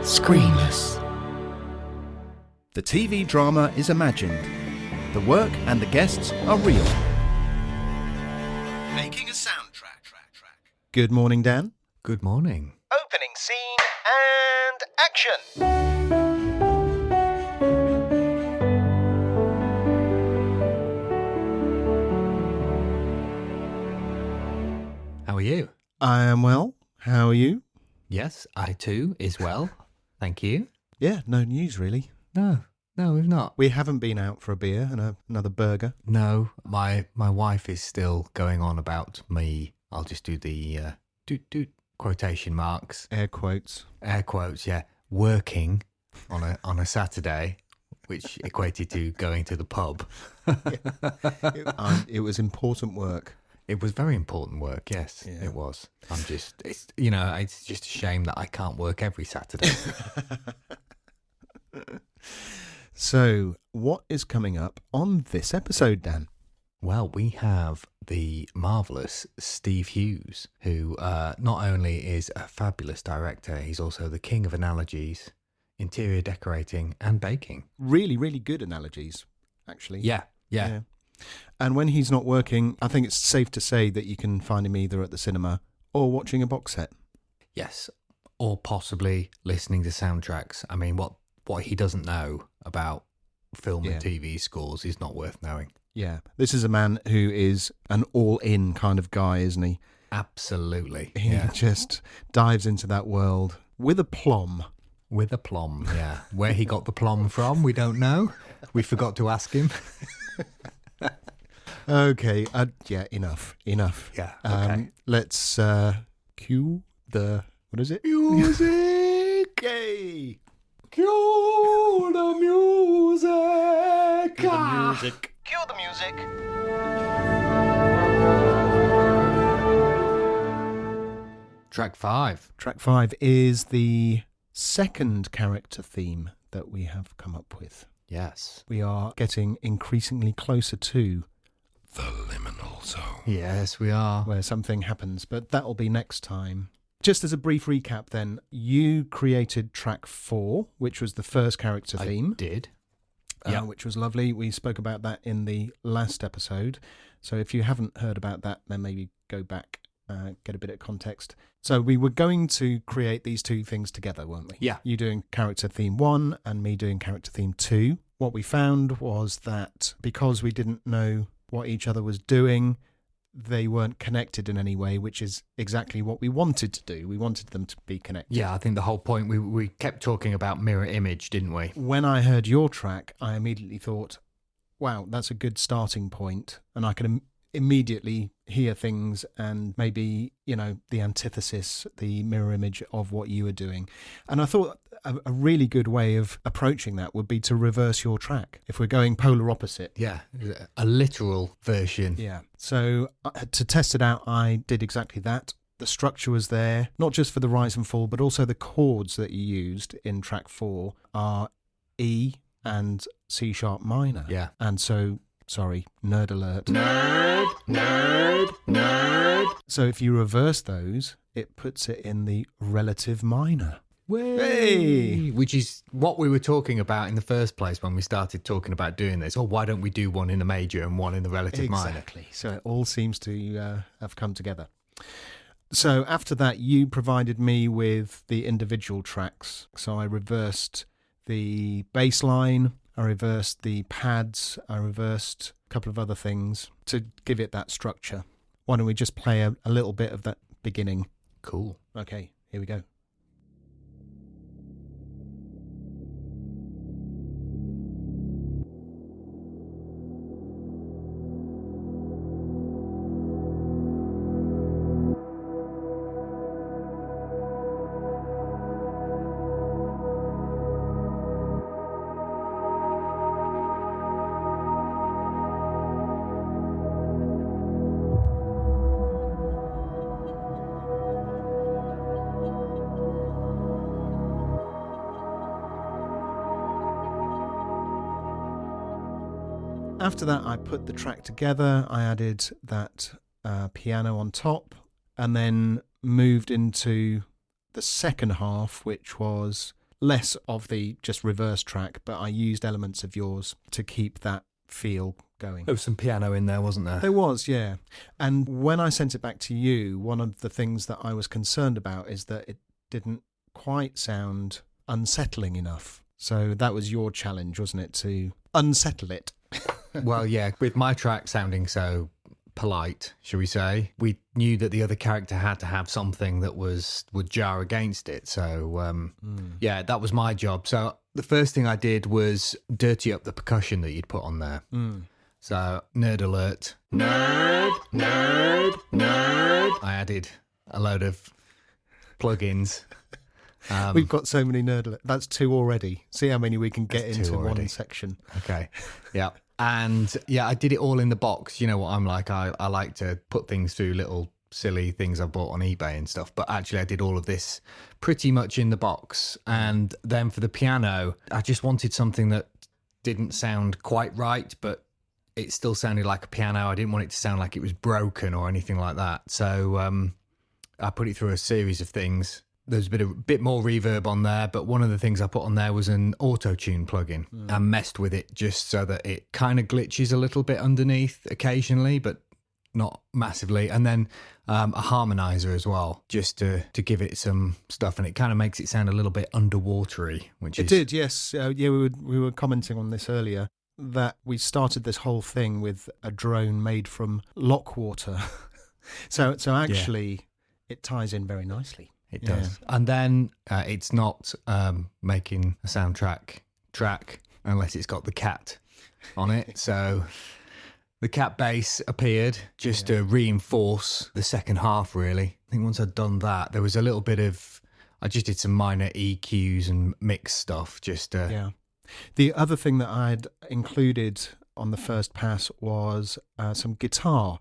Screenless. The TV drama is imagined. The work and the guests are real. Making a soundtrack. Good morning, Dan. Good morning. Opening scene and action. How are you? I am well. How are you? Yes, I too is well. Thank you. Yeah, no news really. No, we've not. We haven't been out for a beer and another burger. No, my wife is still going on about me. I'll just do the quotation marks. Air quotes. Air quotes, yeah. Working on a Saturday, which equated to going to the pub. It was important work. It was very important work, yes, yeah. It was. It's just a shame that I can't work every Saturday. So, what is coming up on this episode, Dan? Well, we have the marvellous Steve Hughes, who not only is a fabulous director, he's also the king of analogies, interior decorating and baking. Really, really good analogies, actually. Yeah. And when he's not working, I think it's safe to say that you can find him either at the cinema or watching a box set. Yes, or possibly listening to soundtracks. I mean, what he doesn't know about film and TV scores is not worth knowing. Yeah, this is a man who is an all-in kind of guy, isn't he? Absolutely. He just dives into that world with a plum. With a plum, yeah. Where he got the plum from, we don't know. We forgot to ask him. Okay, enough. Yeah, okay. Let's cue the... What is it? Music! Yay! Cue the music! Cue the music! Track 5. Track 5 is the second character theme that we have come up with. Yes. We are getting increasingly closer to the liminal zone. Yes, we are. Where something happens, but that'll be next time. Just as a brief recap then, you created track 4, which was the first character theme. I did. Which was lovely. We spoke about that in the last episode. So if you haven't heard about that, then maybe go back, get a bit of context. So we were going to create these two things together, weren't we? Yeah. You doing character theme 1 and me doing character theme 2. What we found was that because we didn't know what each other was doing, they weren't connected in any way, which is exactly what we wanted to do. We wanted them to be connected. Yeah, I think the whole point, we kept talking about mirror image, didn't we? When I heard your track, I immediately thought, wow, that's a good starting point. And I can immediately hear things and maybe, the antithesis, the mirror image of what you were doing. And I thought a really good way of approaching that would be to reverse your track if we're going polar opposite. Yeah, a literal version. Yeah. So to test it out, I did exactly that. The structure was there, not just for the rise and fall, but also the chords that you used in track 4 are E and C sharp minor. Yeah. And so, sorry, nerd alert. Nerd. So if you reverse those, it puts it in the relative minor. Hey! Which is what we were talking about in the first place when we started talking about doing this. Or why don't we do one in the major and one in the relative minor? Exactly. So it all seems to have come together. So after that, you provided me with the individual tracks. So I reversed the bass line, I reversed the pads, I reversed a couple of other things to give it that structure. Why don't we just play a little bit of that beginning? Cool. Okay, here we go. After that, I put the track together. I added that piano on top and then moved into the second half, which was less of the just reverse track, but I used elements of yours to keep that feel going. There was some piano in there, wasn't there? There was, yeah. And when I sent it back to you, one of the things that I was concerned about is that it didn't quite sound unsettling enough. So that was your challenge, wasn't it, to unsettle it? Well, yeah, with my track sounding so polite, shall we say, we knew that the other character had to have something that would jar against it. So, yeah, that was my job. So the first thing I did was dirty up the percussion that you'd put on there. So, nerd alert. Nerd, nerd, nerd. I added a load of plugins. We've got so many nerd. That's 2 already. See how many we can get into one section. Okay. Yeah. And yeah, I did it all in the box. You know what I'm like. I like to put things through little silly things I bought on eBay and stuff. But actually, I did all of this pretty much in the box. And then for the piano, I just wanted something that didn't sound quite right, but it still sounded like a piano. I didn't want it to sound like it was broken or anything like that. So I put it through a series of things. There's a bit more reverb on there, but one of the things I put on there was an auto-tune plugin and messed with it just so that it kind of glitches a little bit underneath occasionally, but not massively. And then a harmonizer as well, just to give it some stuff, and it kind of makes it sound a little bit underwatery. It did, yes. Yeah, we were commenting on this earlier, that we started this whole thing with a drone made from lock water. so actually, it ties in very nicely. It does. Yeah. And then it's not making a soundtrack track unless it's got the cat on it. So the cat bass appeared just to reinforce the second half, really. I think once I'd done that, there was a little bit of... I just did some minor EQs and mix stuff just to... Yeah. The other thing that I'd included on the first pass was some guitar.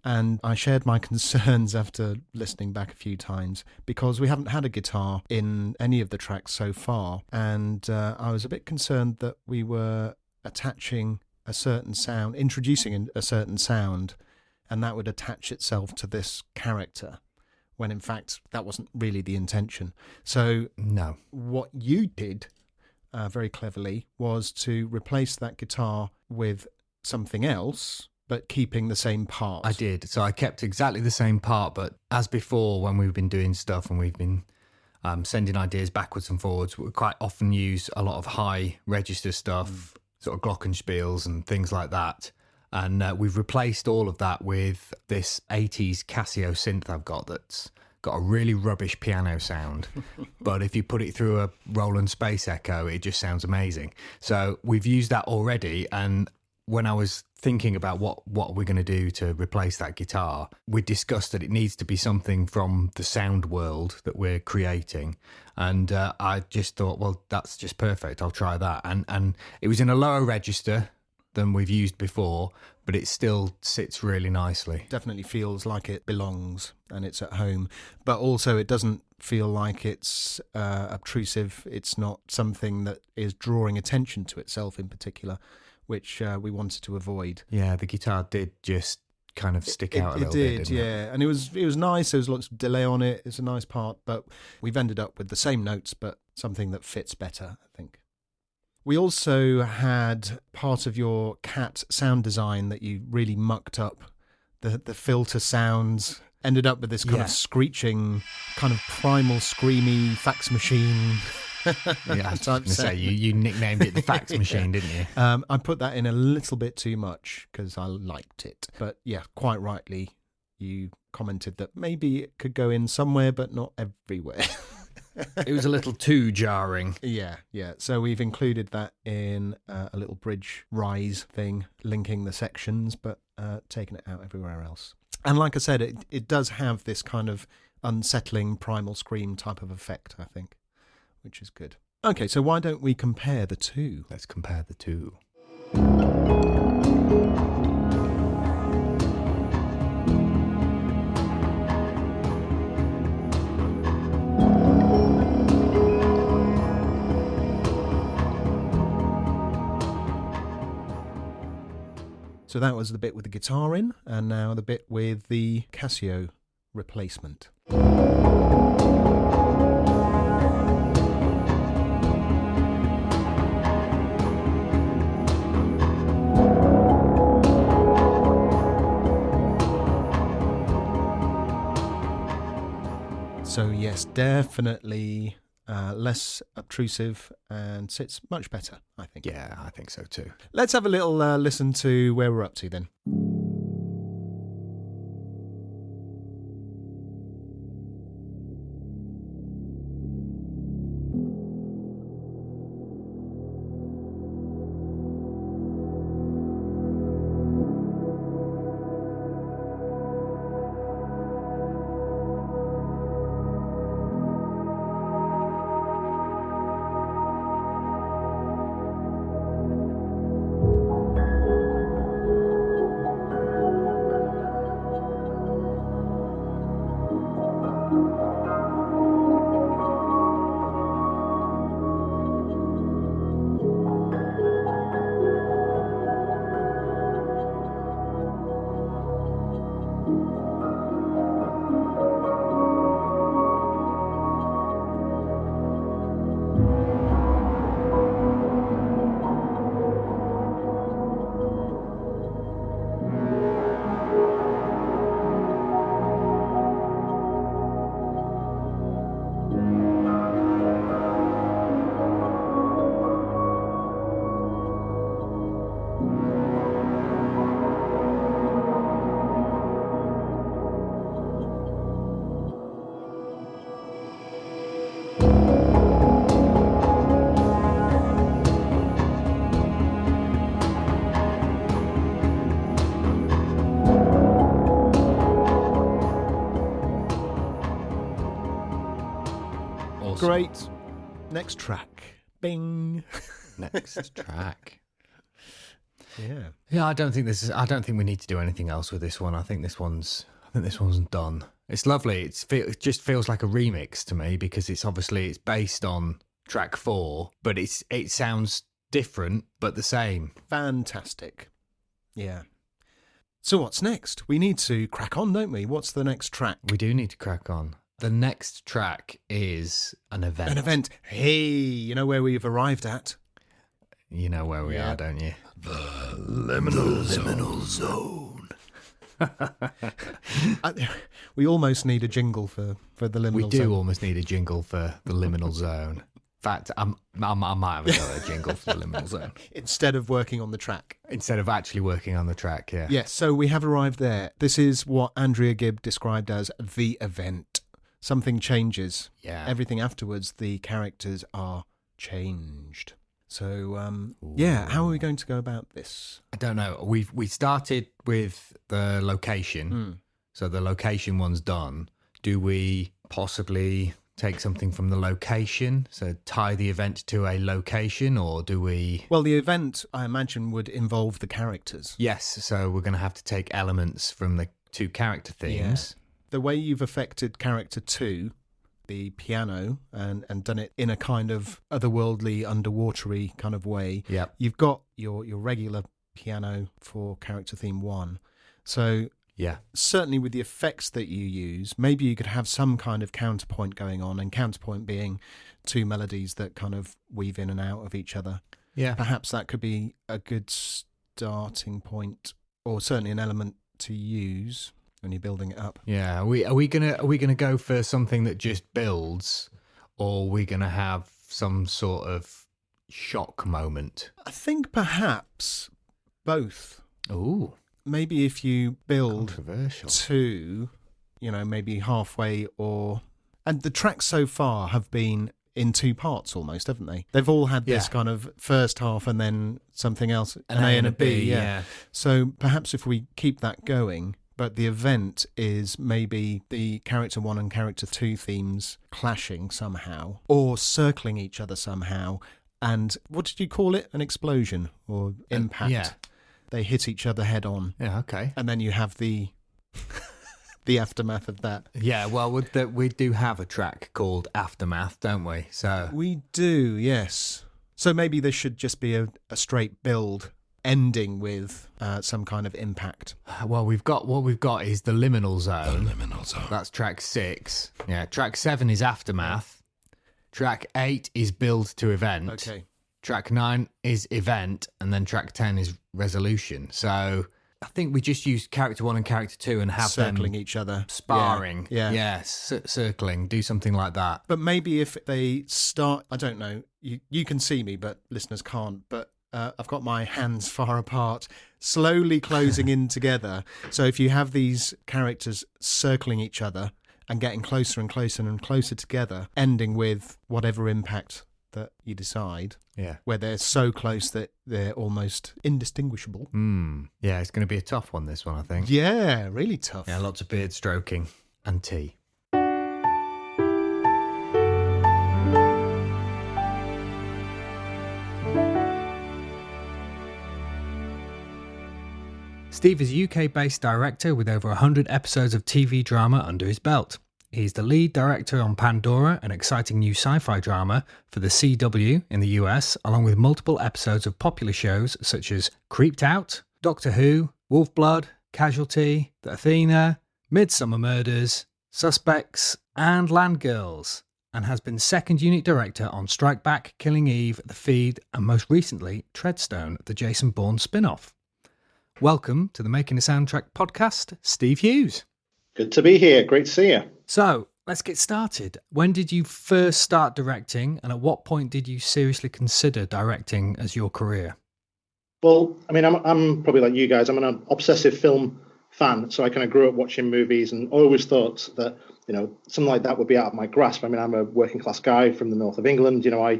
And I shared my concerns after listening back a few times because we haven't had a guitar in any of the tracks so far. And I was a bit concerned that we were attaching a certain sound, introducing a certain sound, and that would attach itself to this character, when in fact that wasn't really the intention. So no, what you did very cleverly was to replace that guitar with something else, but keeping the same part. I did. So I kept exactly the same part, but as before, when we've been doing stuff and we've been sending ideas backwards and forwards, we quite often use a lot of high register stuff, sort of glockenspiels and things like that. And we've replaced all of that with this 80s Casio synth I've got that's got a really rubbish piano sound. But if you put it through a Roland Space Echo, it just sounds amazing. So we've used that already, and when I was thinking about what we're going to do to replace that guitar, we discussed that it needs to be something from the sound world that we're creating. And I just thought, well, that's just perfect. I'll try that. And it was in a lower register than we've used before, but it still sits really nicely. Definitely feels like it belongs and it's at home. But also it doesn't feel like it's obtrusive. It's not something that is drawing attention to itself in particular, which we wanted to avoid. Yeah, the guitar did just kind of stick out a little bit, didn't it? Yeah, and it was nice. There was lots of delay on it. It's a nice part, but we've ended up with the same notes, but something that fits better, I think. We also had part of your cat sound design that you really mucked up. The filter sounds ended up with this kind of screeching, kind of primal, screamy fax machine. Yeah, I was going to say, you nicknamed it the fax machine, didn't you? I put that in a little bit too much because I liked it. But yeah, quite rightly, you commented that maybe it could go in somewhere, but not everywhere. It was a little too jarring. Yeah. So we've included that in a little bridge rise thing, linking the sections, but taking it out everywhere else. And like I said, it does have this kind of unsettling primal scream type of effect, I think, which is good. Okay, so why don't we compare the two? Let's compare the two. So that was the bit with the guitar in, and now the bit with the Casio replacement. Yes, definitely less obtrusive and sits much better, I think. Yeah, I think so too. Let's have a little listen to where we're up to then. Great. Next track. Bing. Next track. Yeah. Yeah, I don't think we need to do anything else with this one. I think this one's done. It's lovely. It just feels like a remix to me because it's based on track 4, but it sounds different but the same. Fantastic. Yeah. So what's next? We need to crack on, don't we? What's the next track? We do need to crack on. The next track is an event. An event. Hey, you know where we've arrived at? You know where we are, don't you? The liminal zone. We almost need a jingle for the liminal zone. We do almost need a jingle for the liminal zone. In fact, I might have a jingle for the liminal zone. Instead of working on the track. Instead of actually working on the track, yeah. Yes, so we have arrived there. This is what Andrea Gibb described as the event. Something changes. Yeah. Everything afterwards, the characters are changed. So, yeah, how are we going to go about this? I don't know. We started with the location. So the location one's done. Do we possibly take something from the location? So tie the event to a location, or do we... Well, the event, I imagine, would involve the characters. Yes, so we're going to have to take elements from the 2 character themes. Yeah. The way you've affected character 2, the piano, and done it in a kind of otherworldly, underwatery kind of way. Yep. You've got your regular piano for character theme 1. So yeah, certainly with the effects that you use, maybe you could have some kind of counterpoint going on, and counterpoint being 2 melodies that kind of weave in and out of each other. Yeah. Perhaps that could be a good starting point, or certainly an element to use when you're building it up. Yeah, are we gonna go for something that just builds, or are we gonna have some sort of shock moment? I think perhaps both. Ooh, maybe if you build controversial to, maybe halfway, and the tracks so far have been in 2 parts almost, haven't they? They've all had this kind of first half and then something else, an A and a B. Yeah. So perhaps if we keep that going. But the event is maybe the character 1 and character 2 themes clashing somehow, or circling each other somehow. And what did you call it? An explosion or impact? Yeah. They hit each other head on. Yeah, okay. And then you have the the aftermath of that. Yeah, well, we do have a track called Aftermath, don't we? So we do, yes. So maybe this should just be a straight build, ending with some kind of impact. Well, what we've got is the liminal zone. The liminal zone. That's track 6. Yeah, track 7 is Aftermath. Track 8 is Build to Event. Okay. Track 9 is Event, and then track 10 is Resolution. So I think we just use character 1 and character 2 and have circling them each other, sparring. Yeah. Yes, circling, do something like that. But maybe if they start, I don't know, you can see me, but listeners can't, but I've got my hands far apart, slowly closing in together. So if you have these characters circling each other and getting closer and closer and closer together, ending with whatever impact that you decide, where they're so close that they're almost indistinguishable. Yeah, it's going to be a tough one, this one, I think. Yeah, really tough. Yeah, lots of beard stroking and tea. Steve is a UK-based director with over 100 episodes of TV drama under his belt. He's the lead director on Pandora, an exciting new sci-fi drama for the CW in the US, along with multiple episodes of popular shows such as Creeped Out, Doctor Who, Wolfblood, Casualty, The Athena, Midsomer Murders, Suspects, and Land Girls, and has been second unit director on Strike Back, Killing Eve, The Feed, and most recently Treadstone, the Jason Bourne spin-off. Welcome to the Making a Soundtrack podcast, Steve Hughes. Good to be here. Great to see you. So, let's get started. When did you first start directing, and at what point did you seriously consider directing as your career? Well, I mean, I'm probably like you guys. I'm an obsessive film fan, so I kind of grew up watching movies and always thought that, you know, something like that would be out of my grasp. I mean, I'm a working class guy from the north of England. You know, I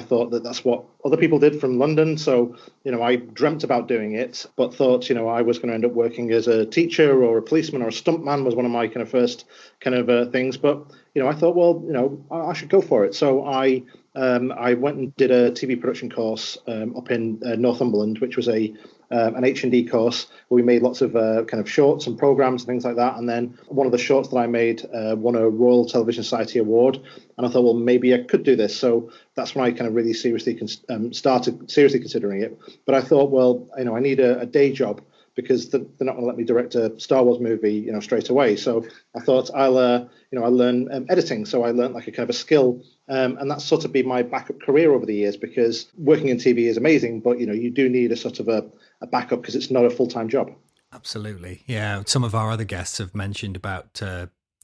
thought that that's what other people did from London. So, you know, I dreamt about doing it, but thought, you know, I was going to end up working as a teacher or a policeman or a stuntman was one of my kind of first kind of things. But, you know, I thought, well, you know, I should go for it. So I went and did a TV production course up in Northumberland, which was an H&D course where we made lots of kind of shorts and programs and things like that. And then one of the shorts that I made won a Royal Television Society award. And I thought, well, maybe I could do this. So that's when I kind of really seriously started seriously considering it. But I thought, well, you know, I need a day job because they're not going to let me direct a Star Wars movie, you know, straight away. So I thought I'll learn editing. So I learned like a kind of a skill. And that's sort of been my backup career over the years, because working in TV is amazing, but, you know, you do need a sort of a backup because it's not a full-time job. Absolutely. Yeah. Some of our other guests have mentioned about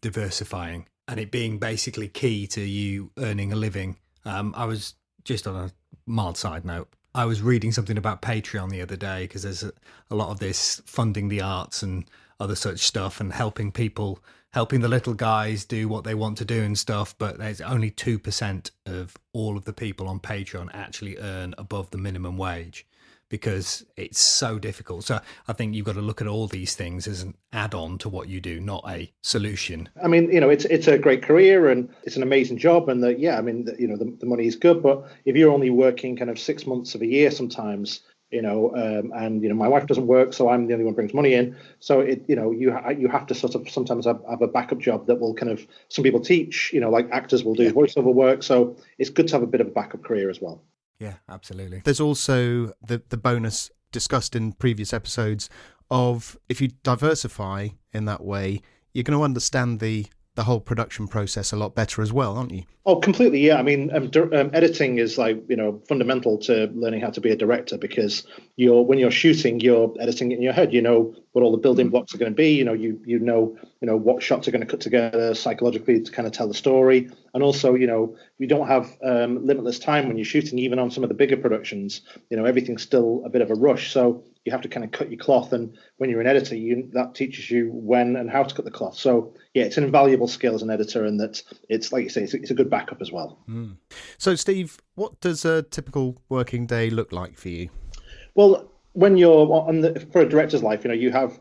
diversifying and it being basically key to you earning a living. I was just on a mild side note. I was reading something about Patreon the other day because there's a lot of this funding the arts and other such stuff and helping the little guys do what they want to do and stuff. But there's only 2% of all of the people on Patreon actually earn above the minimum wage because it's so difficult. So I think you've got to look at all these things as an add-on to what you do, not a solution. I mean, you know, it's a great career and it's an amazing job. And the money is good. But if you're only working kind of 6 months of a year sometimes, you know, and, you know, my wife doesn't work, so I'm the only one who brings money in. So, you have to sort of sometimes have a backup job that will kind of, some people teach, you know, like actors will do voiceover work. So it's good to have a bit of a backup career as well. Yeah, absolutely. There's also the bonus discussed in previous episodes of if you diversify in that way, you're going to understand the whole production process a lot better as well, aren't you? Oh, completely, yeah. I mean, editing is like, you know, fundamental to learning how to be a director, because when you're shooting, you're editing it in your head. You know what all the building blocks are going to be. You know, you know what shots are going to cut together psychologically to kind of tell the story. And also, you know, you don't have limitless time when you're shooting, even on some of the bigger productions. You know, everything's still a bit of a rush. So you have to kind of cut your cloth. And when you're an editor, that teaches you when and how to cut the cloth. So, yeah, it's an invaluable skill as an editor, and that it's, like you say, it's a good backup as well. So, Steve, what does a typical working day look like for you? Well, when you're for a director's life, you know, you have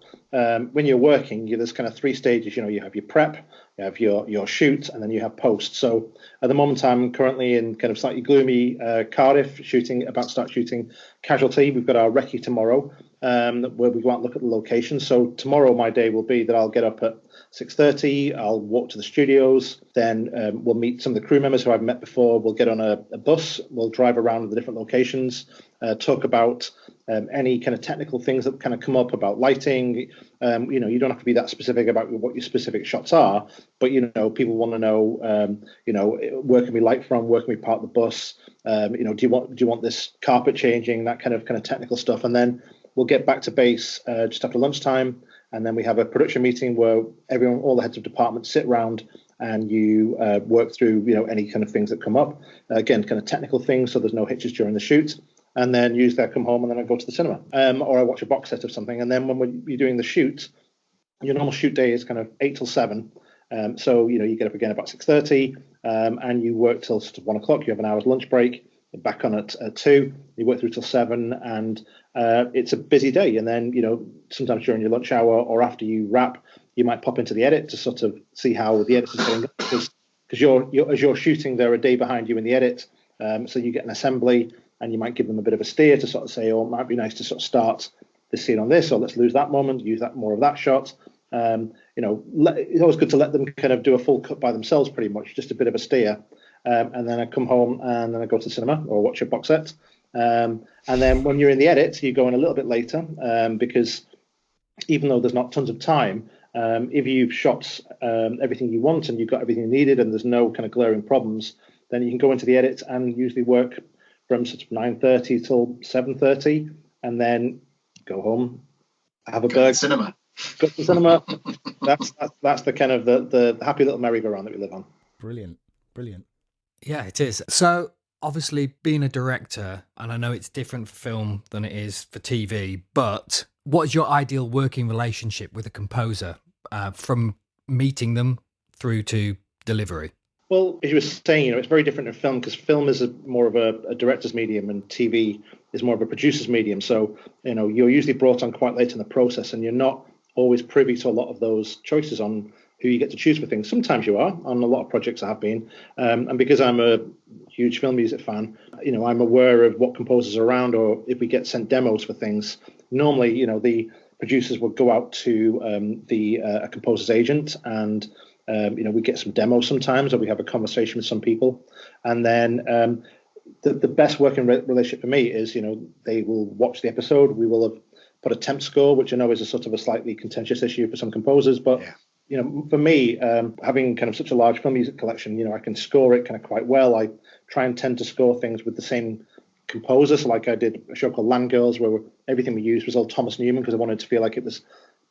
when you're working, there's kind of 3 stages. You know, you have your prep, you have your shoot, and then you have post. So at the moment, I'm currently in kind of slightly gloomy Cardiff, about to start shooting Casualty. We've got our recce tomorrow, where we go out and look at the location. So tomorrow, my day will be that I'll get up at 6:30. I'll walk to the studios. Then we'll meet some of the crew members who I've met before. We'll get on a bus. We'll drive around the different locations, talk about any kind of technical things that kind of come up about lighting. You know, you don't have to be that specific about what your specific shots are, but, you know, people want to know, you know, where can we light from? Where can we park the bus? You know, do you want this carpet changing? That kind of technical stuff. And then we'll get back to base just after lunchtime, and then we have a production meeting where all the heads of departments sit around and you work through, any kind of things that come up. Again, kind of technical things, so there's no hitches during the shoot. And then usually I come home and then I go to the cinema, or I watch a box set of something. And then when you're doing the shoot, your normal shoot day is kind of 8 till 7. So, you get up again about 6:30, and you work till sort of 1 o'clock. You have an hour's lunch break. You're back on at 2. You work through till 7, and it's a busy day. And then, sometimes during your lunch hour or after you wrap, you might pop into the edit to sort of see how the edit is going, because as you're shooting, they're a day behind you in the edit. So you get an assembly, and you might give them a bit of a steer to sort of say, oh, it might be nice to sort of start this scene on this, or let's lose that moment, use that more of that shot. It's always good to let them kind of do a full cut by themselves, pretty much, just a bit of a steer. And then I come home and then I go to the cinema or watch a box set. And then when you're in the edit, you go in a little bit later, because even though there's not tons of time, if you've shot everything you want and you've got everything needed and there's no kind of glaring problems, then you can go into the edit and usually work from sort of 9:30 till 7:30, and then go home, have a burger. Cinema. Go to the cinema. That's the kind of the happy little merry-go-round that we live on. Brilliant. Yeah, it is. So obviously being a director, and I know it's different for film than it is for TV, but what is your ideal working relationship with a composer, from meeting them through to delivery? Well, as you were saying, it's very different in film, because film is more of a director's medium and TV is more of a producer's medium. So, you're usually brought on quite late in the process, and you're not always privy to a lot of those choices on who you get to choose for things. Sometimes you are. On a lot of projects I have been. And because I'm a huge film music fan, I'm aware of what composers are around, or if we get sent demos for things. Normally, the producers will go out to a composer's agent, and we get some demos sometimes, or we have a conversation with some people. And then the best working relationship for me is, they will watch the episode. We will have put a temp score, which I know is a sort of a slightly contentious issue for some composers, but for me, having kind of such a large film music collection, I can score it kind of quite well. I try and tend to score things with the same composer. So like I did a show called Land Girls, where everything we used was all Thomas Newman, because I wanted to feel like it was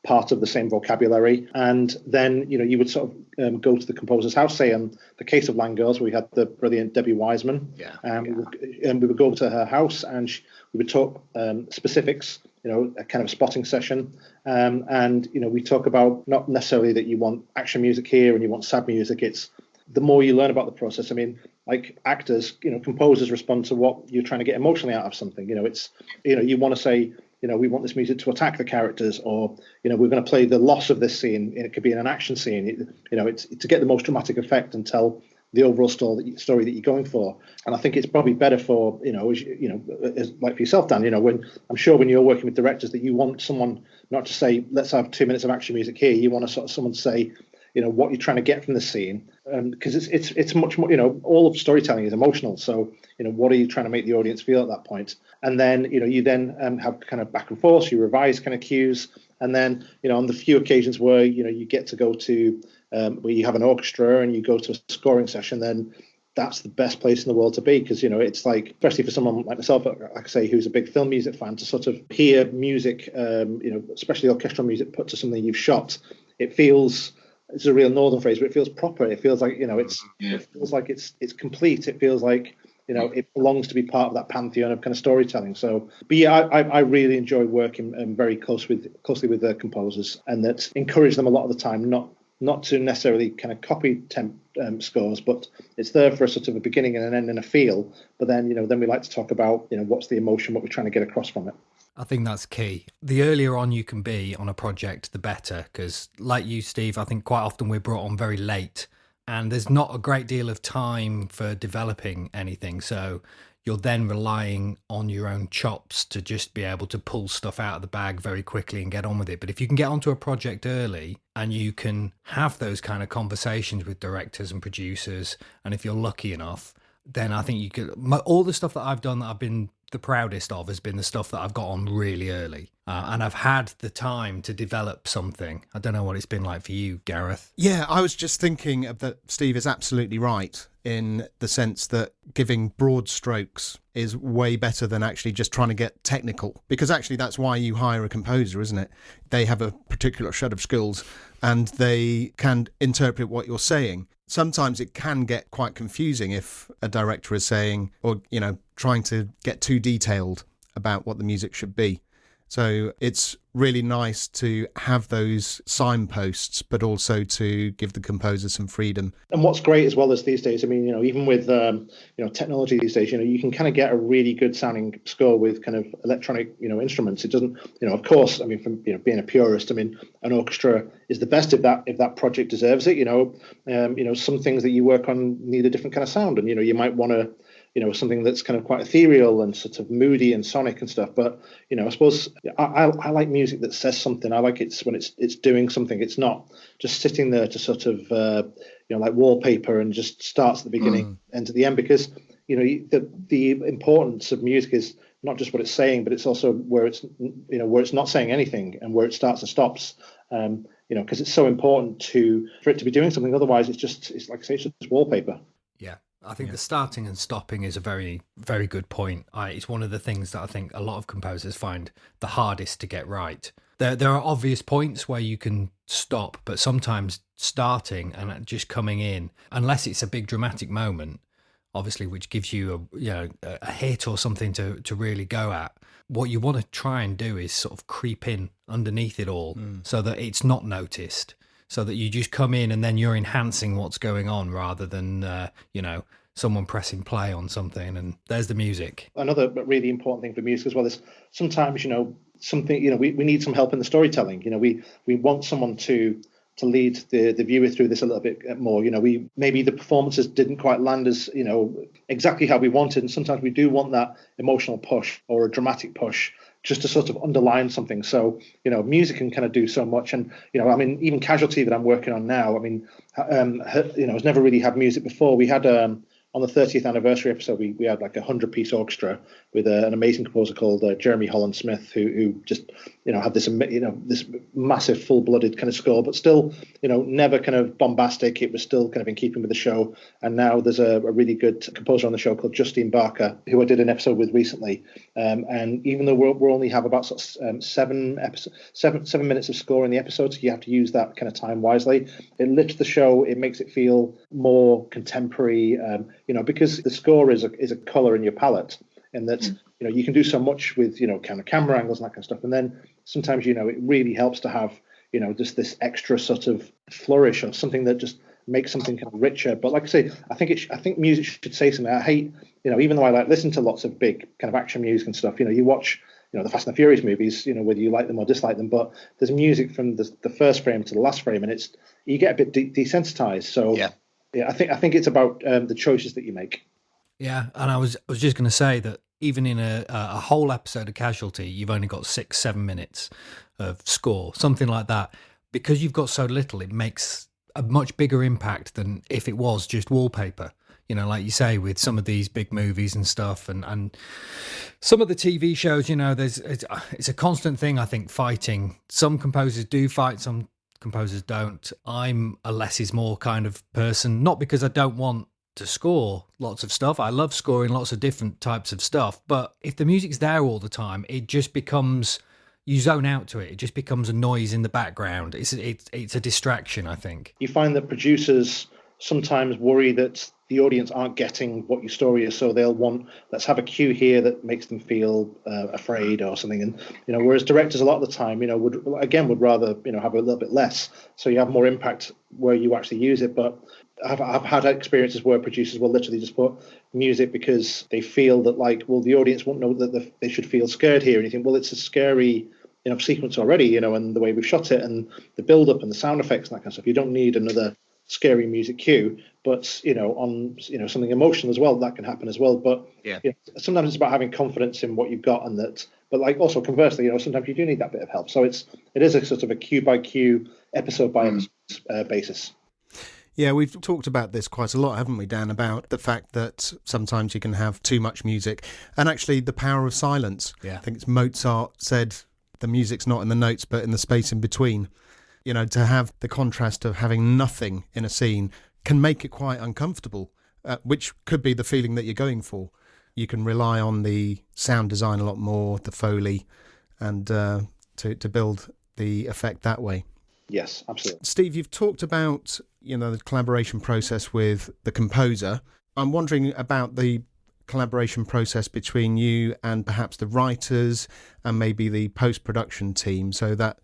part of the same vocabulary. And then, you would sort of go to the composer's house, say in the case of Land Girls, where we had the brilliant Debbie Wiseman. We would go to her house, and we would talk specifics, a kind of spotting session. And we talk about not necessarily that you want action music here and you want sad music. It's the more you learn about the process. I mean, like actors, composers respond to what you're trying to get emotionally out of something. It's, you want to say, we want this music to attack the characters, or, we're going to play the loss of this scene. It could be in an action scene. It's to get the most dramatic effect and tell the overall story that you're going for. And I think it's probably better for, like for yourself, Dan, when I'm sure when you're working with directors, that you want someone not to say, let's have 2 minutes of action music here. You want to sort of someone to say, what you're trying to get from the scene, because it's much more, all of storytelling is emotional. So, what are you trying to make the audience feel at that point? And then, you then have kind of back and forth, you revise kind of cues. And then, on the few occasions where, you get to go to where you have an orchestra and you go to a scoring session, then that's the best place in the world to be, because, it's like, especially for someone like myself, like I say, who's a big film music fan, to sort of hear music, especially orchestral music put to something you've shot, it feels, it's a real northern phrase, but it feels proper. It feels like, it feels like it's complete. It feels like, it belongs to be part of that pantheon of kind of storytelling. So, but yeah, I really enjoy working very closely with the composers, and that encourage them a lot of the time, not to necessarily kind of copy temp scores, but it's there for a sort of a beginning and an end and a feel. But then, then we like to talk about, what's the emotion, what we're trying to get across from it. I think that's key. The earlier on you can be on a project, the better, because like you, Steve, I think quite often we're brought on very late, and there's not a great deal of time for developing anything. So you're then relying on your own chops to just be able to pull stuff out of the bag very quickly and get on with it. But if you can get onto a project early and you can have those kind of conversations with directors and producers, and if you're lucky enough, then I think you could, all the stuff that I've done that I've been the proudest of has been the stuff that I've got on really early. And I've had the time to develop something. I don't know what it's been like for you, Gareth. Yeah, I was just thinking that Steve is absolutely right in the sense that giving broad strokes is way better than actually just trying to get technical. Because actually that's why you hire a composer, isn't it? They have a particular set of skills and they can interpret what you're saying. Sometimes it can get quite confusing if a director is saying, or, trying to get too detailed about what the music should be. So it's really nice to have those signposts, but also to give the composer some freedom. And what's great as well as these days, I mean, even with technology these days, you can kind of get a really good sounding score with kind of electronic instruments. It doesn't, of course, I mean, from being a purist, I mean, an orchestra is the best if that project deserves it. Some things that you work on need a different kind of sound, and you might want to. Something that's kind of quite ethereal and sort of moody and sonic and stuff. But, I suppose I like music that says something. I like it when it's doing something. It's not just sitting there to sort of, like wallpaper and just starts at the beginning and to the end, because, the importance of music is not just what it's saying, but it's also where it's not saying anything and where it starts and stops. Because it's so important for it to be doing something. Otherwise, it's like I say, it's just wallpaper. Yeah. I think the starting and stopping is a very, very good point. It's one of the things that I think a lot of composers find the hardest to get right. There are obvious points where you can stop, but sometimes starting and just coming in, unless it's a big dramatic moment, obviously, which gives you a hit or something to really go at. What you want to try and do is sort of creep in underneath it all so that it's not noticed. So that you just come in and then you're enhancing what's going on rather than, someone pressing play on something and there's the music. Another really important thing for music as well is sometimes, something, we need some help in the storytelling. We want someone to lead the viewer through this a little bit more. Maybe the performances didn't quite land as, exactly how we wanted. And sometimes we do want that emotional push or a dramatic push just to sort of underline something. So, music can kind of do so much. And, even Casualty that I'm working on now, has never really had music before. We had, on the 30th anniversary episode, we had like 100-piece orchestra with an amazing composer called Jeremy Holland Smith, who just had this this massive full-blooded kind of score, but still never kind of bombastic. It was still kind of in keeping with the show. And now there's a really good composer on the show called Justine Barker, who I did an episode with recently. And even though we only have about 7 minutes of score in the episode, so you have to use that kind of time wisely. It lifts the show. It makes it feel more contemporary. Because the score is a color in your palette, and that you can do so much with kind of camera angles and that kind of stuff. And then sometimes it really helps to have just this extra sort of flourish or something that just makes something kind of richer. But like I say, I think music should say something. I hate even though I listen to lots of big kind of action music and stuff. You watch the Fast and the Furious movies, whether you like them or dislike them, but there's music from the first frame to the last frame, and you get a bit desensitized. So yeah, I think it's about the choices that you make. Yeah, and I was just going to say that even in a whole episode of Casualty, you've only got 6-7 minutes of score, something like that. Because you've got so little, it makes a much bigger impact than if it was just wallpaper. Like you say, with some of these big movies and stuff, and some of the TV shows, it's a constant thing. I think fighting. Some composers do fight, some composers don't. I'm a less is more kind of person, not because I don't want to score lots of stuff. I love scoring lots of different types of stuff, but if the music's there all the time, it just becomes, you zone out to it. It just becomes a noise in the background. It's a distraction, I think. You find that producers sometimes worry that the audience aren't getting what your story is, so they'll want, let's have a cue here that makes them feel afraid or something. And whereas directors a lot of the time would rather have a little bit less, so you have more impact where you actually use it. But I've had experiences where producers will literally just put music because they feel that the audience won't know that they should feel scared here, and you think, well, it's a scary sequence already, and the way we've shot it and the build up and the sound effects and that kind of stuff. You don't need another scary music cue, but on something emotional as well, that can happen as well. But sometimes it's about having confidence in what you've got, and that. But also conversely, sometimes you do need that bit of help. So it is a sort of a cue by cue, episode by episode basis. Yeah, we've talked about this quite a lot, haven't we, Dan, about the fact that sometimes you can have too much music and actually the power of silence. Yeah. I think it's Mozart said the music's not in the notes but in the space in between. You know, to have the contrast of having nothing in a scene can make it quite uncomfortable, which could be the feeling that you're going for. You can rely on the sound design a lot more, the Foley, and to build the effect that way. Yes, absolutely. Steve, you've talked about, you know, the collaboration process with the composer. I'm wondering about the collaboration process between you and perhaps the writers and maybe the post-production team, so that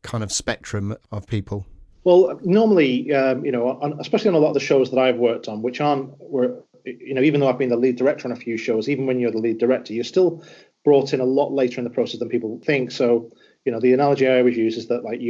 kind of spectrum of people. Well, normally, especially on a lot of the shows that I've worked on, even though I've been the lead director on a few shows, even when you're the lead director, you're still brought in a lot later in the process than people think. So, the analogy I always use is that, like,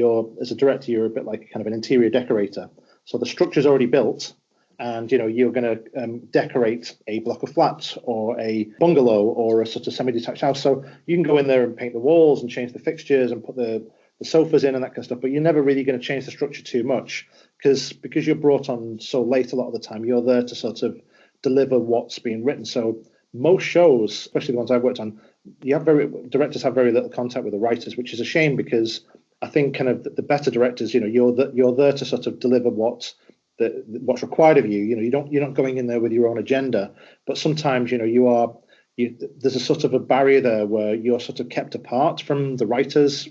as a director, you're a bit like kind of an interior decorator. So the structure's already built, and you're going to decorate a block of flats or a bungalow or a sort of semi-detached house. So you can go in there and paint the walls and change the fixtures and put the sofas in and that kind of stuff, but you're never really going to change the structure too much because you're brought on so late a lot of the time. You're there to sort of deliver what's being written. So most shows, especially the ones I've worked on, directors have very little contact with the writers, which is a shame because I think kind of the better directors, you're there to sort of deliver what's required of you. You're not going in there with your own agenda, but sometimes there's a sort of a barrier there where you're sort of kept apart from the writers,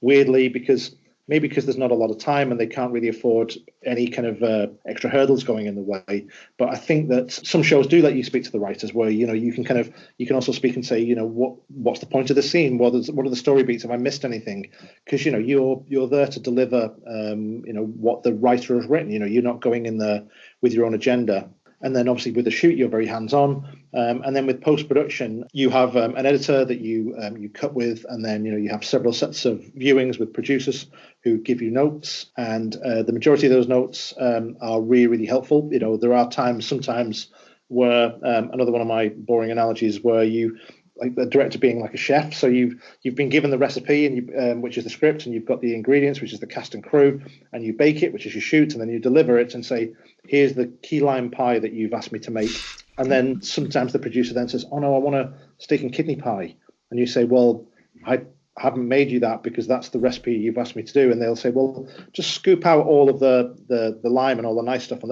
weirdly, because there's not a lot of time and they can't really afford any kind of extra hurdles going in the way. But I think that some shows do let you speak to the writers, where you can also speak and say, what's the point of the scene? What are the story beats? Have I missed anything? Because you're there to deliver what the writer has written. You're not going in there with your own agenda. And then obviously with the shoot, you're very hands-on. And then with post-production, you have an editor that you cut with, and then you have several sets of viewings with producers who give you notes. And the majority of those notes are really, really helpful. There are sometimes where another one of my boring analogies where you, like the director being like a chef. So you've been given the recipe, and which is the script, and you've got the ingredients, which is the cast and crew, and you bake it, which is your shoot, and then you deliver it and say, here's the key lime pie that you've asked me to make. And then sometimes the producer then says, oh no, I want a steak and kidney pie. And you say, well, I haven't made you that because that's the recipe you've asked me to do. And they'll say, well, just scoop out all of the lime and all the nice stuff, and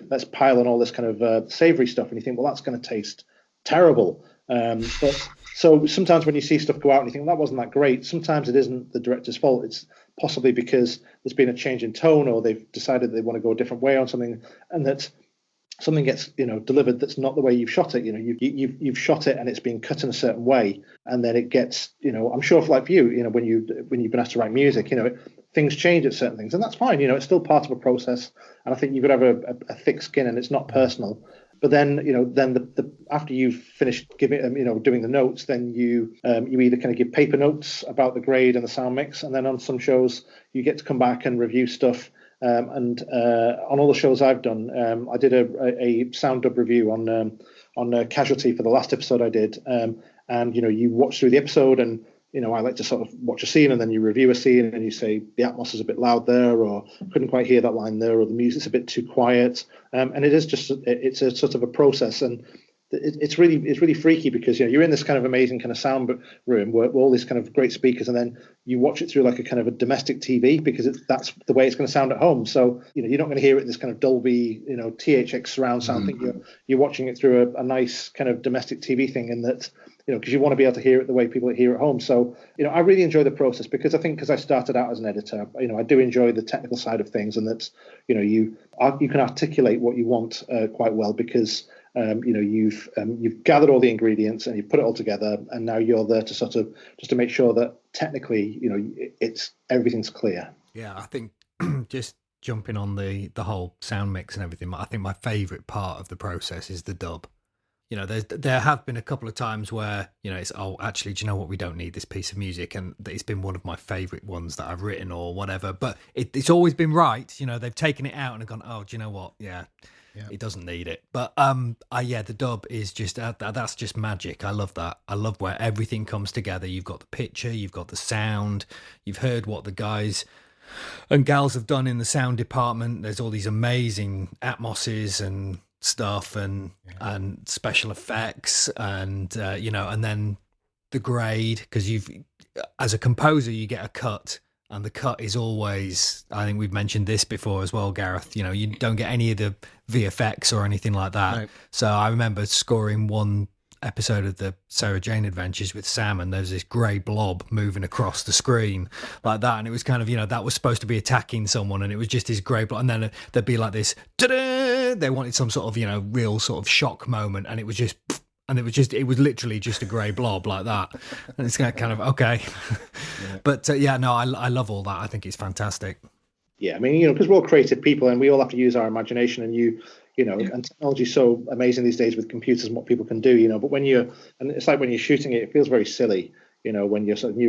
let's pile on all this kind of savory stuff. And you think, well, that's going to taste terrible. But so sometimes when you see stuff go out and you think, well, that wasn't that great, sometimes it isn't the director's fault. It's possibly because there's been a change in tone, or they've decided they want to go a different way on something, and that something gets delivered that's not the way you've shot it. You've shot it and it's been cut in a certain way, and then it gets I'm sure for like you, when you've been asked to write music, things change at certain things, and that's fine. It's still part of a process, and I think you've got to have a thick skin, and it's not personal. But then, the after you've finished doing the notes, then you either kind of give paper notes about the grade and the sound mix, and then on some shows you get to come back and review stuff. And on all the shows I've done, I did a sound dub review on Casualty for the last episode I did, and you watch through the episode, and I like to sort of watch a scene and then you review a scene and you say the atmos is a bit loud there, or couldn't quite hear that line there, or the music's a bit too quiet. And it's a sort of a process, and it's really freaky because you're in this kind of amazing kind of sound room where all these kind of great speakers, and then you watch it through like a kind of a domestic TV because that's the way it's going to sound at home. So you're not going to hear it in this kind of Dolby THX surround sound thing. You're watching it through a nice kind of domestic TV thing, and that because you want to be able to hear it the way people hear at home. So I really enjoy the process because I started out as an editor. I do enjoy the technical side of things, and that you can articulate what you want quite well because you've gathered all the ingredients and you've put it all together, and now you're there to sort of just to make sure that technically everything's clear. Yeah, I think just jumping on the whole sound mix and everything, I think my favorite part of the process is the dub. There have been a couple of times where it's, oh, actually, do you know what, we don't need this piece of music, and it's been one of my favorite ones that I've written or whatever, but it's always been right. They've taken it out and gone, oh, do you know what, yeah. It doesn't need it. But the dub is just that's just magic. I love that. I love where everything comes together. You've got the picture, you've got the sound, you've heard what the guys and gals have done in the sound department. There's all these amazing atmoses and stuff, and special effects, and and then the grade, because as a composer you get a cut, and the cut is always, I think we've mentioned this before as well, Gareth, you don't get any of the VFX or anything like that. No. So I remember scoring one episode of the Sarah Jane Adventures with Sam, and there's this grey blob moving across the screen like that, and it was kind of, that was supposed to be attacking someone, and it was just this grey blob, and then there'd be like this, ta-da! They wanted some sort of, real sort of shock moment, and it was just, and it was literally just a grey blob like that, and it's kind of okay. Yeah. But I love all that. I think it's fantastic. Yeah, I mean, because we're all creative people, and we all have to use our imagination, and and technology is so amazing these days with computers and what people can do, but when and it's like when you're shooting it feels very silly, when you're sort of,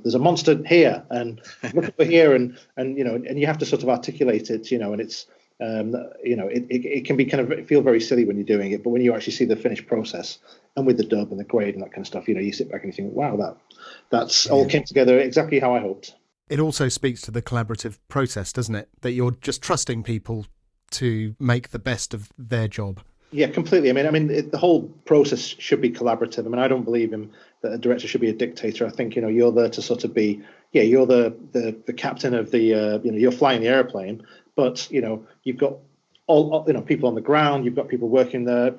there's a monster here, and look over here, and you have to sort of articulate it, and it's, it can be kind of feel very silly when you're doing it, but when you actually see the finished process, and with the dub and the grade and that kind of stuff, you sit back and you think, wow, that's all came together exactly how I hoped. It also speaks to the collaborative process, doesn't it? That you're just trusting people to make the best of their job. Yeah, completely. I mean, the whole process should be collaborative. I mean, I don't believe that a director should be a dictator. I think, you're there to sort of be, you're the captain of the, you're flying the airplane, but, you've got all, people on the ground, you've got people working there,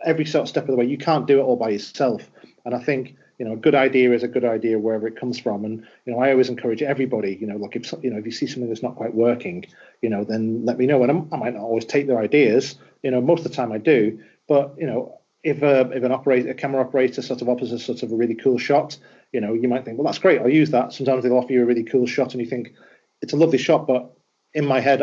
every sort of step of the way. You can't do it all by yourself. And I think, a good idea is a good idea wherever it comes from. And, I always encourage everybody, look, if you see something that's not quite working, then let me know. And I might not always take their ideas, most of the time I do. But, if a camera operator sort of offers a sort of a really cool shot, you might think, well, that's great, I'll use that. Sometimes they'll offer you a really cool shot and you think it's a lovely shot, but in my head,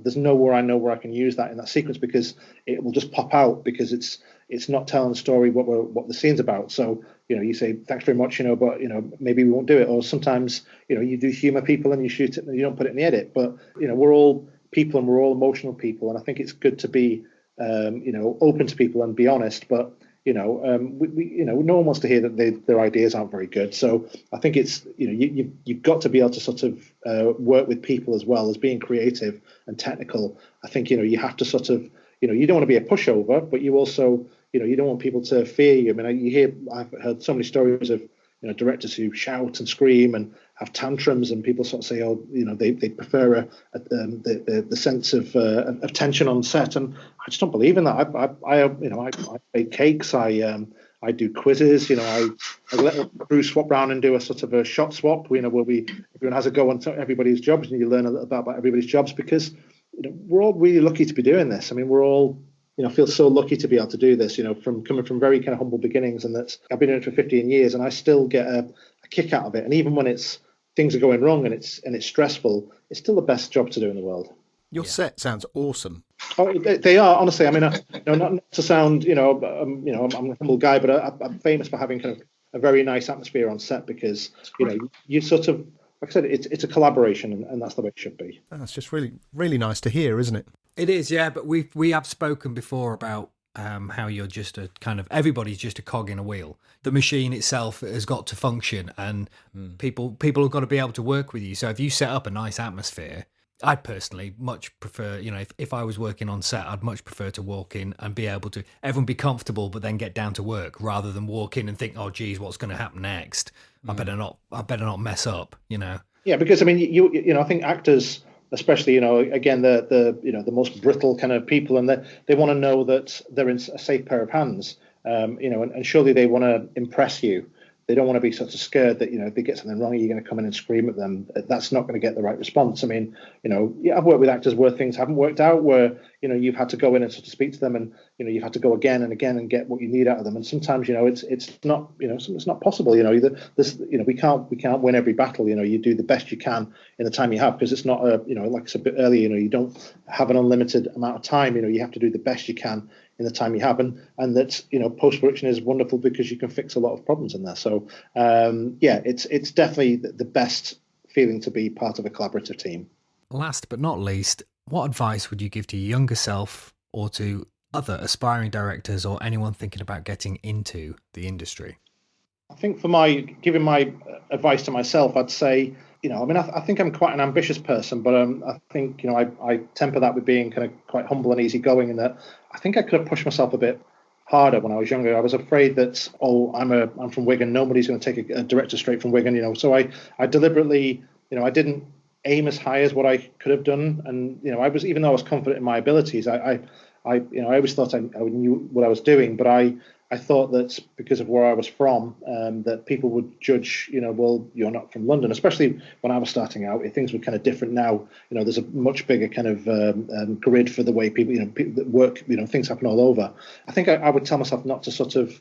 there's nowhere I know where I can use that in that sequence, because it will just pop out, because it's not telling the story what the scene's about. So, you say, thanks very much, but, maybe we won't do it. Or sometimes, you do humor people and you shoot it and you don't put it in the edit. But, we're all people and we're all emotional people. And I think it's good to be, open to people and be honest. But, no one wants to hear that their ideas aren't very good. So I think it's, you've got to be able to sort of work with people as well as being creative and technical. I think, you have to sort of, you don't want to be a pushover, but you also, you don't want people to fear you. I mean, I've heard so many stories of, directors who shout and scream and have tantrums, and people sort of say, they prefer the sense of tension on set, and I just don't believe in that. I bake cakes, I do quizzes, I let the crew swap around and do a sort of a shot swap, where everyone has a go on everybody's jobs, and you learn a little bit about everybody's jobs, because we're all really lucky to be doing this. I mean, we're all feel so lucky to be able to do this, from coming from very kind of humble beginnings, and I've been doing it for 15 years, and I still get a kick out of it. And even when things are going wrong and it's stressful, it's still the best job to do in the world. Your set sounds awesome. Oh, they are, honestly. I mean, not to sound, I'm a humble guy, but I'm famous for having kind of a very nice atmosphere on set, because you sort of, like I said, it's a collaboration, and that's the way it should be. That's just really, really nice to hear, isn't it? It is, yeah. But we have spoken before about how you're just everybody's just a cog in a wheel. The machine itself has got to function, and people have got to be able to work with you. So if you set up a nice atmosphere, I'd personally much prefer, if I was working on set, I'd much prefer to walk in and be able to, everyone be comfortable, but then get down to work, rather than walk in and think, oh, geez, what's going to happen next? I better not mess up, Yeah, because I mean, I think actors, especially, again, the most brittle kind of people, and they want to know that they're in a safe pair of hands, and surely they want to impress you. They don't want to be sort of scared that, if they get something wrong, you're going to come in and scream at them. That's not going to get the right response. I mean, I've worked with actors where things haven't worked out, where, you've had to go in and sort of speak to them, and, you've had to go again and again and get what you need out of them. And sometimes, it's not, it's not possible. We can't win every battle. You do the best you can in the time you have, because it's not like I said a bit earlier, you don't have an unlimited amount of time. You have to do the best you can in the time you have, and that post-production is wonderful because you can fix a lot of problems in there. So it's definitely the best feeling to be part of a collaborative team. Last but not least, what advice would you give to your younger self, or to other aspiring directors, or anyone thinking about getting into the industry? I think giving my advice to myself, I'd say I mean, I think I'm quite an ambitious person, but I think, I temper that with being kind of quite humble and easygoing, in that I think I could have pushed myself a bit harder when I was younger. I was afraid that, I'm from Wigan, nobody's going to take a director straight from Wigan, so I deliberately, I didn't aim as high as what I could have done, and I was, even though I was confident in my abilities, I always thought I knew what I was doing, but I thought that because of where I was from, that people would judge, well, you're not from London, especially when I was starting out. Things were kind of different now. There's a much bigger kind of grid for the way people, people that work, things happen all over. I think I would tell myself not to sort of,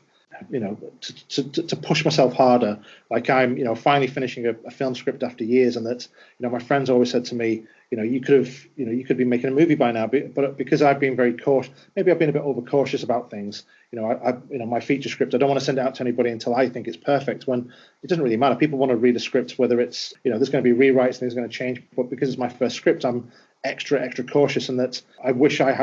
to push myself harder. Like I'm, finally finishing a film script after years, and that, my friends always said to me, you could be making a movie by now, but because I've been very cautious, maybe I've been a bit overcautious about things. My feature script, I don't want to send it out to anybody until I think it's perfect. When it doesn't really matter. People want to read a script, whether it's, there's going to be rewrites, things are going to change, but because it's my first script, I'm extra cautious, and that I wish I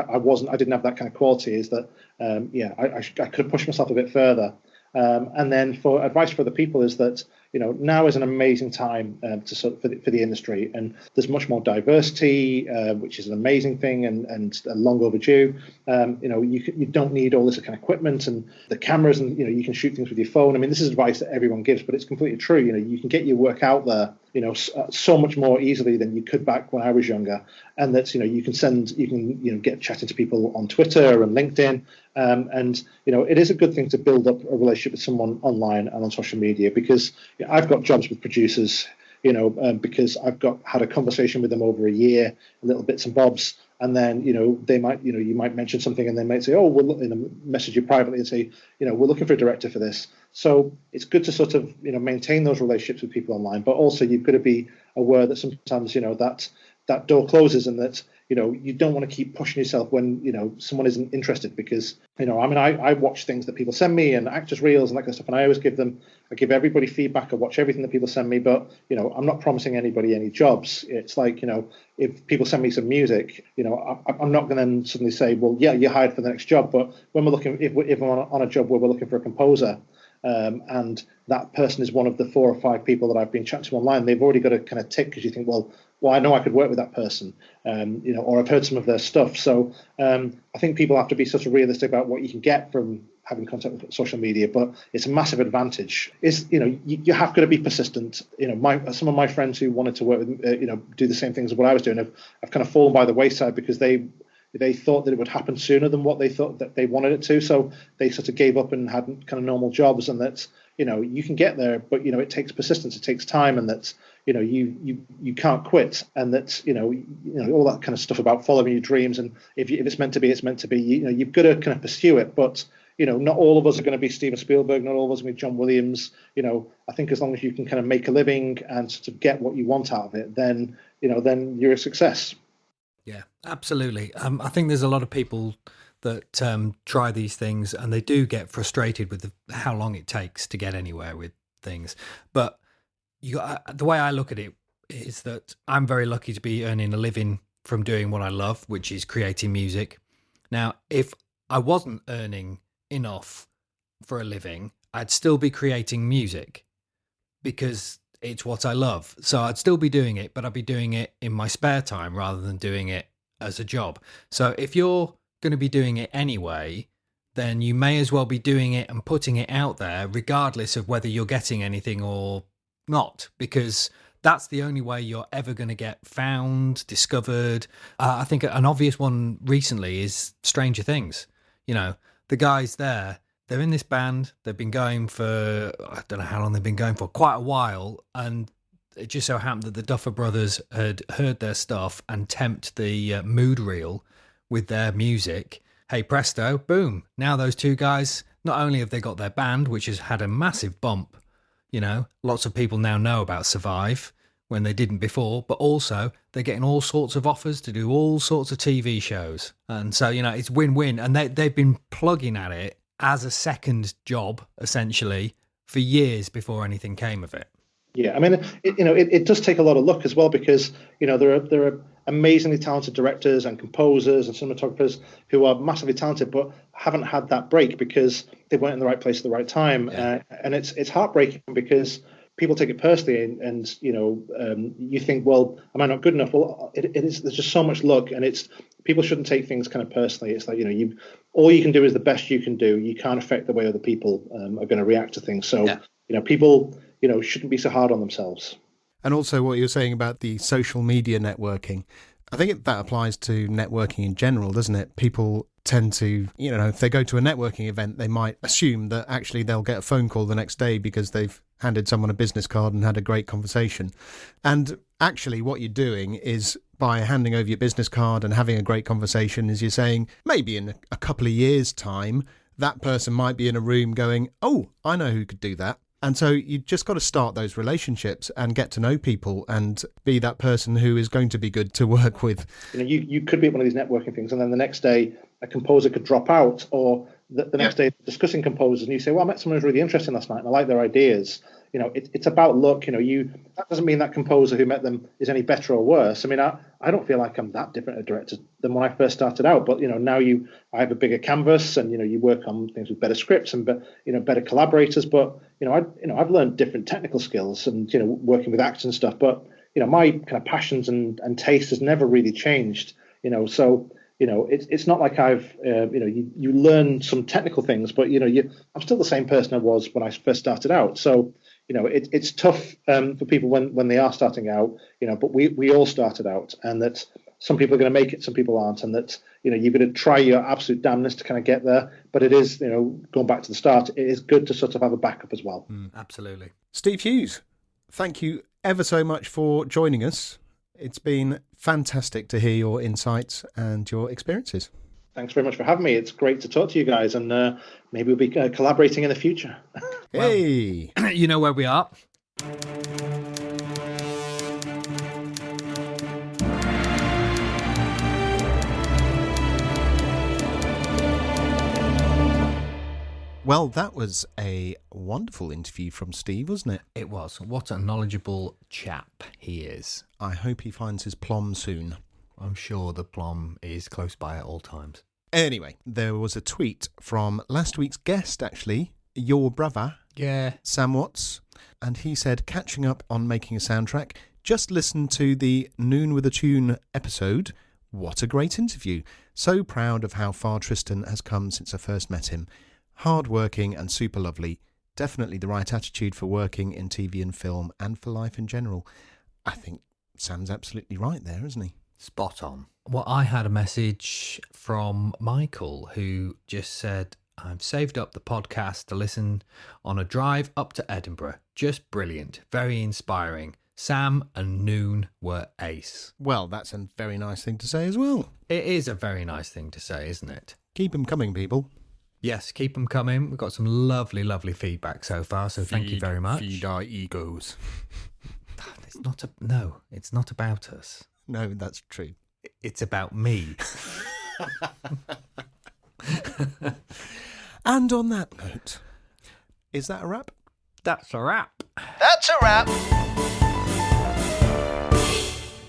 didn't have that kind of quality. Is that I could have pushed myself a bit further. And then for advice for the people is that, now is an amazing time for the industry, and there's much more diversity, which is an amazing thing and long overdue. You don't need all this kind of equipment and the cameras, and you can shoot things with your phone. I mean, this is advice that everyone gives, but it's completely true. You can get your work out there, so much more easily than you could back when I was younger, and that's you can get chatting to people on Twitter and LinkedIn, and it is a good thing to build up a relationship with someone online and on social media, because I've got jobs with producers, because I've had a conversation with them over a year, little bits and bobs, and then they might you might mention something, and they might say, oh, we'll message you privately and say, we're looking for a director for this. So it's good to sort of maintain those relationships with people online, but also you've got to be aware that sometimes that door closes, and that you don't want to keep pushing yourself when someone isn't interested, because I watch things that people send me and actors reels and that kind of stuff, and I always I give everybody feedback. I watch everything that people send me, but I'm not promising anybody any jobs. It's like if people send me some music, I'm not going to then suddenly say, well, yeah, you're hired for the next job. But when we're looking, if I'm on a job where we're looking for a composer, and that person is one of the 4 or 5 people that I've been chatting to online, they've already got a kind of tick, because you think, well, I know I could work with that person, or I've heard some of their stuff. So I think people have to be sort of realistic about what you can get from having contact with social media, but it's a massive advantage. You have got to be persistent. Some of my friends who wanted to work with, do the same things as what I was doing, have kind of fallen by the wayside, because they thought that it would happen sooner than what they thought that they wanted it to. So they sort of gave up and had kind of normal jobs, and that's, you can get there, but, it takes persistence, it takes time, and that's, you can't quit, and that's, all that kind of stuff about following your dreams. And if it's meant to be, it's meant to be, you've got to kind of pursue it. But, not all of us are going to be Steven Spielberg, not all of us are going to be John Williams. I think as long as you can kind of make a living and sort of get what you want out of it, then you're a success. Yeah, absolutely. I think there's a lot of people that try these things, and they do get frustrated with how long it takes to get anywhere with things. But the way I look at it is that I'm very lucky to be earning a living from doing what I love, which is creating music. Now, if I wasn't earning enough for a living, I'd still be creating music, because it's what I love. So I'd still be doing it, but I'd be doing it in my spare time rather than doing it as a job. So if you're going to be doing it anyway, then you may as well be doing it and putting it out there, regardless of whether you're getting anything or not, because that's the only way you're ever going to get found, discovered. I think an obvious one recently is Stranger Things. The guys there, they're in this band. They've been going for, I don't know how long they've been going for, quite a while. And it just so happened that the Duffer Brothers had heard their stuff and temped the mood reel with their music. Hey, presto, boom. Now those two guys, not only have they got their band, which has had a massive bump, lots of people now know about Survive when they didn't before, but also they're getting all sorts of offers to do all sorts of TV shows. And so, it's win-win. And they've been plugging at it as a second job, essentially, for years before anything came of it. Yeah, I mean, it does take a lot of luck as well, because there are amazingly talented directors and composers and cinematographers who are massively talented, but haven't had that break because they weren't in the right place at the right time. Yeah. And it's heartbreaking, because people take it personally, and you think, well, am I not good enough? Well, it is. There's just so much luck, and people shouldn't take things kind of personally. It's like, all you can do is the best you can do. You can't affect the way other people are going to react to things. So people shouldn't be so hard on themselves. And also what you're saying about the social media networking, I think that applies to networking in general, doesn't it? People tend to, if they go to a networking event, they might assume that actually they'll get a phone call the next day because they've handed someone a business card and had a great conversation. And actually what you're doing is, by handing over your business card and having a great conversation, is you're saying maybe in a couple of years' time, that person might be in a room going, oh, I know who could do that. And so you just got to start those relationships and get to know people and be that person who is going to be good to work with. You could be at one of these networking things, and then the next day a composer could drop out, or the next day discussing composers, and you say, well, I met someone who was really interesting last night and I like their ideas. It's about luck. That doesn't mean that composer who met them is any better or worse. I mean, I don't feel like I'm that different a director than when I first started out. But now I have a bigger canvas, and you work on things with better scripts and better collaborators. But I've learned different technical skills and working with actors and stuff. But my kind of passions and taste has never really changed. So it's not like I've you learn some technical things, but I'm still the same person I was when I first started out. So it's tough for people when they are starting out, but we all started out, and that some people are going to make it, some people aren't, and that you're going to try your absolute damnness to kind of get there. But it is, going back to the start, it is good to sort of have a backup as well. Absolutely. Steve Hughes, thank you ever so much for joining us. It's been fantastic to hear your insights and your experiences. Thanks very much for having me. It's great to talk to you guys, and maybe we'll be collaborating in the future. Hey! Well, you know where we are. Well, that was a wonderful interview from Steve, wasn't it? It was. What a knowledgeable chap he is. I hope he finds his plum soon. I'm sure the plum is close by at all times. Anyway, there was a tweet from last week's guest, actually, your brother, Sam Watts, and he said, catching up on making a soundtrack, just listen to the Noon with a Tune episode. What a great interview. So proud of how far Tristan has come since I first met him. Hard-working and super lovely. Definitely the right attitude for working in TV and film and for life in general. I think Sam's absolutely right there, isn't he? Spot on. Well, I had a message from Michael who just said, I've saved up the podcast to listen on a drive up to Edinburgh. Just brilliant. Very inspiring. Sam and Noon were ace. Well, that's a very nice thing to say as well. It is a very nice thing to say, isn't it? Keep them coming, people. Yes, keep them coming. We've got some lovely, lovely feedback so far, so thank you very much. Feed our egos. It's not about us. No, that's true. It's about me. And on that note, is that a wrap? That's a wrap. That's a wrap.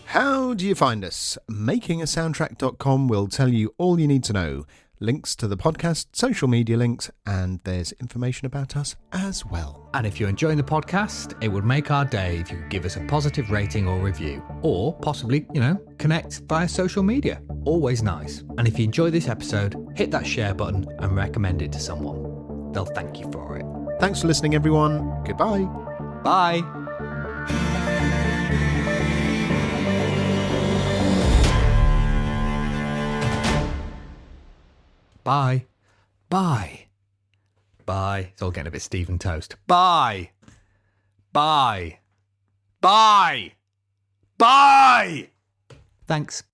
How do you find us? Makingasoundtrack.com will tell you all you need to know. Links to the podcast, social media links, and there's information about us as well. And if you're enjoying the podcast, it would make our day if you could give us a positive rating or review. Or possibly, connect via social media. Always nice. And if you enjoy this episode, hit that share button and recommend it to someone. They'll thank you for it. Thanks for listening, everyone. Goodbye. Bye. Bye. Bye. Bye. It's all getting a bit Stephen Toast. Bye. Bye. Bye. Bye. Thanks.